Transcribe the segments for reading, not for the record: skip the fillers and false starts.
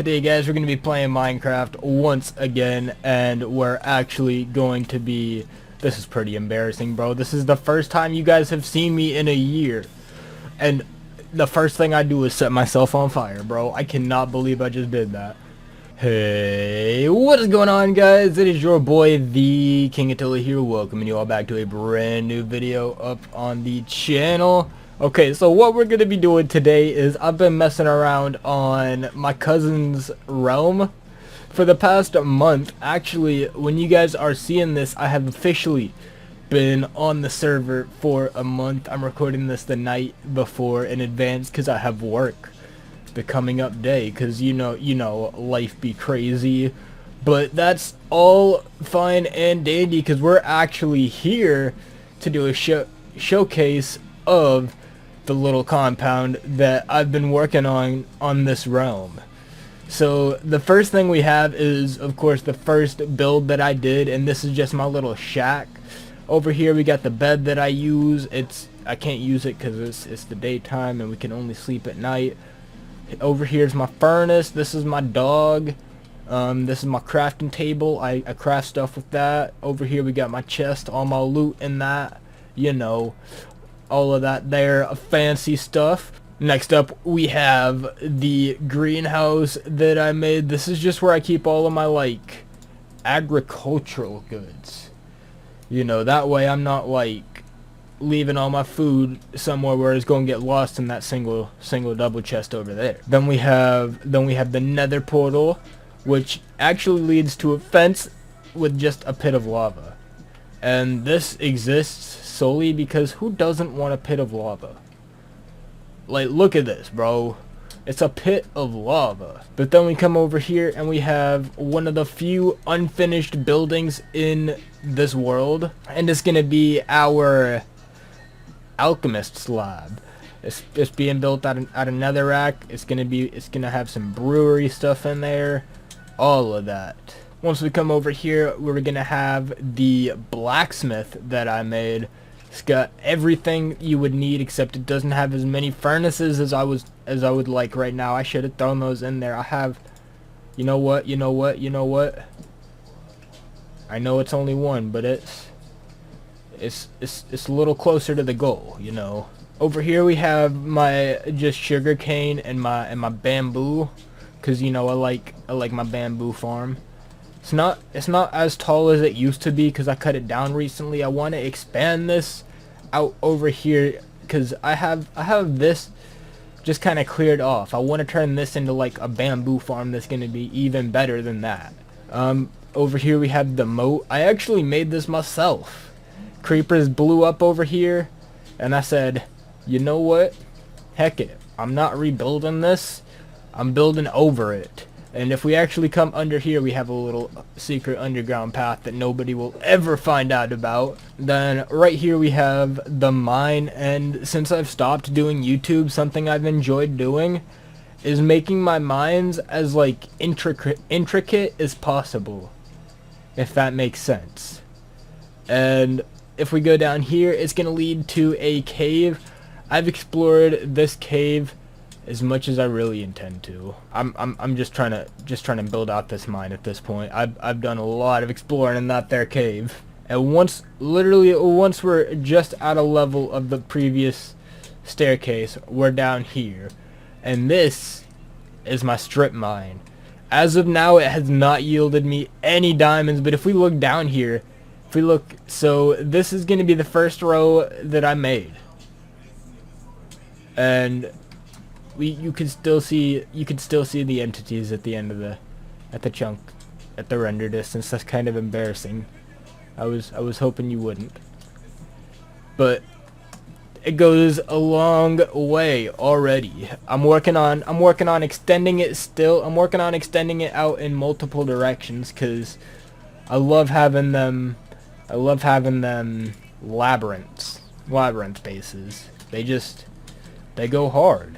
Today guys, we're going to be playing Minecraft once again, and we're actually going to be... This is pretty embarrassing, bro. This is the first time you guys have seen me in a year. And the first thing I do is set myself on fire, bro. I cannot believe I just did that. Hey, what is going on, guys? It is your boy, the King Attila here, welcoming you all back to a brand new video up on the channel. Okay, so what we're going to be doing today is I've been messing around on my cousin's realm for the past month. Actually, when you guys are seeing this, I have officially been on the server for a month. I'm recording this the night before in advance because I have work the coming up day, because you know life be crazy. But that's all fine and dandy because we're actually here to do a showcase of the little compound that I've been working on this realm. So the first thing we have is, of course, the first build that I did, and this is just my little shack. Over here we got the bed that I use. I can't use it because it's the daytime and we can only sleep at night. Over here's my furnace. This is my dog. This is my crafting table. I craft stuff with that. Over here we got my chest, all my loot in that, you know, all of that there, fancy stuff. Next up we have the greenhouse that I made. This is just where I keep all of my like agricultural goods, you know, that way I'm not like leaving all my food somewhere where it's going to get lost in that single double chest over there. Then we have the Nether Portal, which actually leads to a fence with just a pit of lava. And this exists solely because who doesn't want a pit of lava? Like, look at this, bro. It's a pit of lava. But then we come over here and we have one of the few unfinished buildings in this world, and it's gonna be our Alchemists Lab. It's being built out of netherrack. It's gonna have some brewery stuff in there, all of that. Once we come over here, we're gonna have the blacksmith that I made. It's got everything you would need, except it doesn't have as many furnaces as I would like right now. I should have thrown those in there. I have, you know what? I know it's only one, but it's a little closer to the goal, you know. Over here we have my just sugar cane and my bamboo, cause you know I like my bamboo farm. It's not as tall as it used to be because I cut it down recently. I want to expand this out over here because I have this just kind of cleared off. I want to turn this into like a bamboo farm that's going to be even better than that. Over here we have the moat. I actually made this myself. Creepers blew up over here and I said, you know what? Heck it. I'm not rebuilding this. I'm building over it. And if we actually come under here, we have a little secret underground path that nobody will ever find out about. Then right here we have the mine, and since I've stopped doing YouTube, something I've enjoyed doing is making my mines as like intricate as possible, if that makes sense. And if we go down here, it's gonna lead to a cave. I've explored this cave as much as I really intend to. I'm just trying to build out this mine at this point. I've done a lot of exploring in that there cave. And once we're just at a level of the previous staircase, we're down here. And this is my strip mine. As of now, it has not yielded me any diamonds, but if we look down here, so this is going to be the first row that I made. And you can still see the entities at the end of the render distance. That's kind of embarrassing. I was hoping you wouldn't, but it goes a long way already. I'm working on extending it still. I'm working on extending it out in multiple directions because I love having them labyrinth bases. They go hard.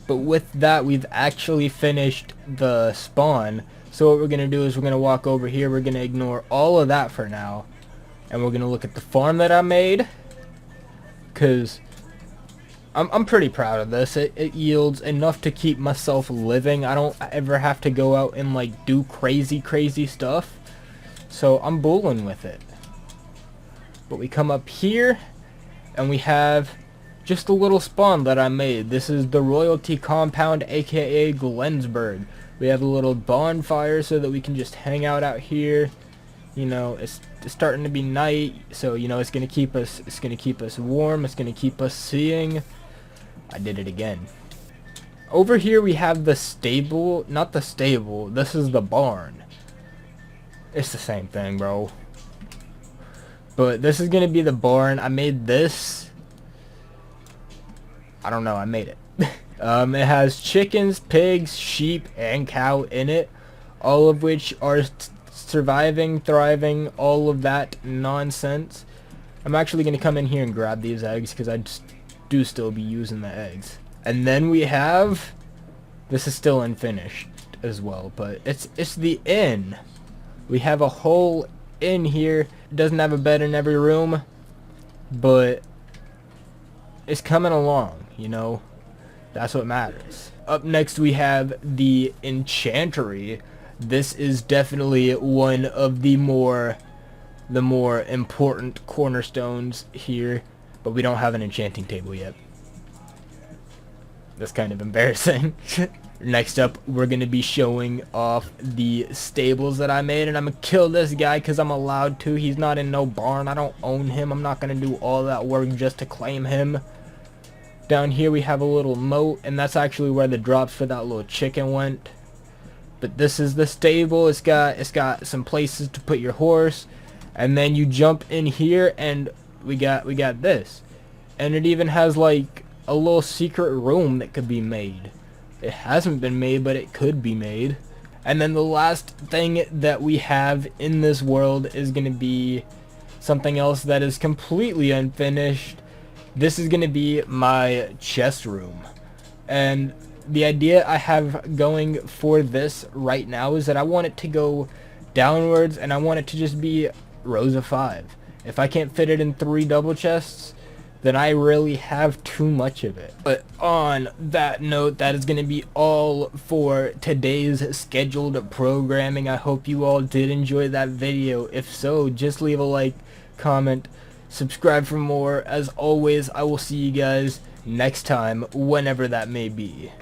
But with that, we've actually finished the spawn. So what we're going to do is we're going to walk over here. We're going to ignore all of that for now. And we're going to look at the farm that I made. Because I'm pretty proud of this. It yields enough to keep myself living. I don't ever have to go out and like do crazy stuff. So I'm bulling with it. But we come up here and we have just a little spawn that I made. This is the Royalty Compound, aka Glensburg. We have a little bonfire so that we can just hang out here. You know, it's starting to be night, so you know it's gonna keep us warm, it's gonna keep us seeing. I did it again. Over here we have the stable, not the stable, this is the barn. It's the same thing, bro. But this is gonna be the barn. I made this. I don't know, I made it. It has chickens, pigs, sheep, and cow in it, all of which are surviving, thriving, all of that nonsense. I'm actually going to come in here and grab these eggs because I do still be using the eggs. And then we have, this is still unfinished as well, but it's the inn. We have a whole inn here. It doesn't have a bed in every room, but it's coming along, you know. That's what matters. Up next we have the Enchantry. This is definitely one of the more important cornerstones here, but we don't have an enchanting table yet. That's kind of embarrassing. Next up, we're going to be showing off the stables that I made, and I'm going to kill this guy because I'm allowed to. He's not in no barn. I don't own him. I'm not going to do all that work just to claim him. Down here we have a little moat, and that's actually where the drops for that little chicken went. But this is the stable. It's got some places to put your horse, and then you jump in here and we got this. And it even has like a little secret room that could be made. It hasn't been made, but it could be made. And then the last thing that we have in this world is going to be something else that is completely unfinished. This is going to be my chest room. And the idea I have going for this right now is that I want it to go downwards, and I want it to just be rows of 5. If I can't fit it in 3 double chests, then I really have too much of it. But on that note, that is going to be all for today's scheduled programming. I hope you all did enjoy that video. If so, just leave a like, comment, subscribe for more. As always, I will see you guys next time, whenever that may be.